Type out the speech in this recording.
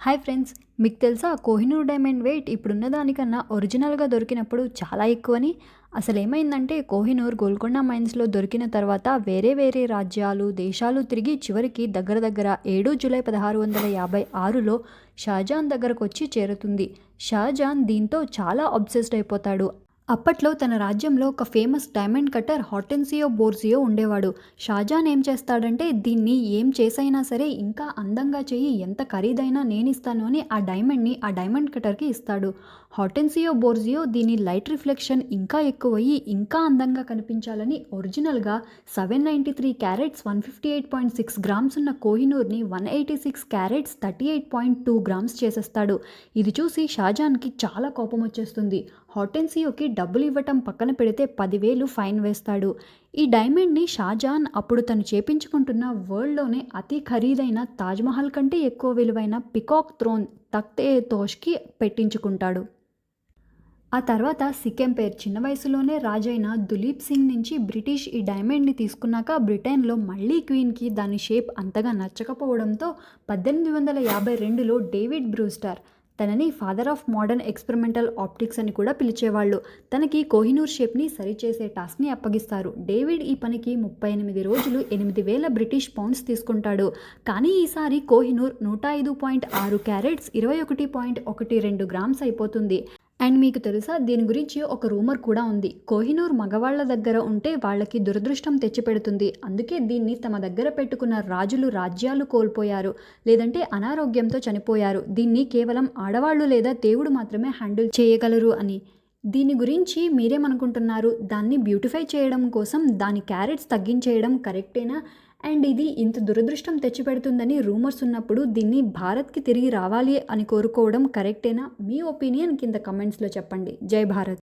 Hi friends, మీకు తెలుసా Kohinoor diamond wait ఇప్పుడున్న దానికన్నా ఒరిజినల్గా దొరికినప్పుడు చాలా ఎక్కువని. అసలు ఏమైందంటే కోహినూర్ గోల్కొండ మైన్స్లో దొరికిన తర్వాత వేరే వేరే రాజ్యాలు దేశాలు తిరిగి చివరికి దగ్గర దగ్గర 7 జూలై 1656లో షాజాన్ దగ్గరకు వచ్చి చేరుతుంది. షాజాన్ దీంతో చాలా అబ్సెస్డ్ అయిపోతాడు. అప్పట్లో తన రాజ్యంలో ఒక ఫేమస్ డైమండ్ కట్టర్ హార్టెన్సియో బోర్జియో ఉండేవాడు. షాజాన్ ఏం చేస్తాడంటే దీన్ని ఏం చేసైనా సరే ఇంకా అందంగా చెయ్యి, ఎంత ఖరీదైనా నేనిస్తాను అని ఆ డైమండ్ని ఆ డైమండ్ కట్టర్కి ఇస్తాడు. హార్టెన్సియో బోర్జియో దీని లైట్ రిఫ్లెక్షన్ ఇంకా ఎక్కువయ్యి ఇంకా అందంగా కనిపించాలని ఒరిజినల్గా 793 క్యారెట్స్ 158.6 గ్రామ్స్ ఉన్న కోహినూర్ని 186 క్యారెట్స్ 38.2 గ్రామ్స్ చేసేస్తాడు. ఇది చూసి షాజాన్కి చాలా కోపం వచ్చేస్తుంది. హార్టెన్సియోకి డబ్బులు ఇవ్వటం పక్కన పెడితే 10,000 ఫైన్ వేస్తాడు. ఈ డైమండ్ని షాజాన్ అప్పుడు తను చేపించుకుంటున్న వరల్డ్లోనే అతి ఖరీదైన తాజ్మహల్ కంటే ఎక్కువ విలువైన పికాక్ థ్రోన్ తఖ్త్ ఏ తోష్కి పెట్టించుకుంటాడు. ఆ తర్వాత సిక్ ఎంపైర్ చిన్న వయసులోనే రాజైన దులీప్ సింగ్ నుంచి బ్రిటిష్ ఈ డైమండ్ని తీసుకున్నాక బ్రిటన్లో మళ్ళీ క్వీన్కి దాని షేప్ అంతగా నచ్చకపోవడంతో 1852లో డేవిడ్ బ్రూస్టర్, తనని father of modern experimental optics అని కూడా పిలిచేవాళ్ళు, తనకి కోహినూర్ షేప్ని సరిచేసే టాస్క్ని అప్పగిస్తారు. డేవిడ్ ఈ పనికి 38 రోజులు 8,000 బ్రిటిష్ పౌండ్స్ తీసుకుంటాడు. కానీ ఈసారి కోహినూర్ 105.6 క్యారెట్స్ 21.12 గ్రామ్స్ అయిపోతుంది. అండ్ మీకు తెలుసా, దీని గురించి ఒక రూమర్ కూడా ఉంది. కోహినూర్ మగవాళ్ల దగ్గర ఉంటే వాళ్ళకి దురదృష్టం తెచ్చిపెడుతుంది. అందుకే దీన్ని తమ దగ్గర పెట్టుకున్న రాజులు రాజ్యాలు కోల్పోయారు, లేదంటే అనారోగ్యంతో చనిపోయారు. దీన్ని కేవలం ఆడవాళ్ళు లేదా దేవుడు మాత్రమే హ్యాండిల్ చేయగలరు అని. దీని గురించి మీరేమనుకుంటున్నారు? దాన్ని బ్యూటిఫై చేయడం కోసం దాని క్యారెట్స్ తగ్గించేయడం కరెక్టేనా? అండ్ ఇది ఇంత దురదృష్టం తెచ్చిపెడుతుందని రూమర్స్ ఉన్నప్పుడు దీన్ని భారత్కి తిరిగి రావాలి అని కోరుకోవడం కరెక్టేనా? మీ ఒపీనియన్ కింద కమెంట్స్లో చెప్పండి. జై భారత్.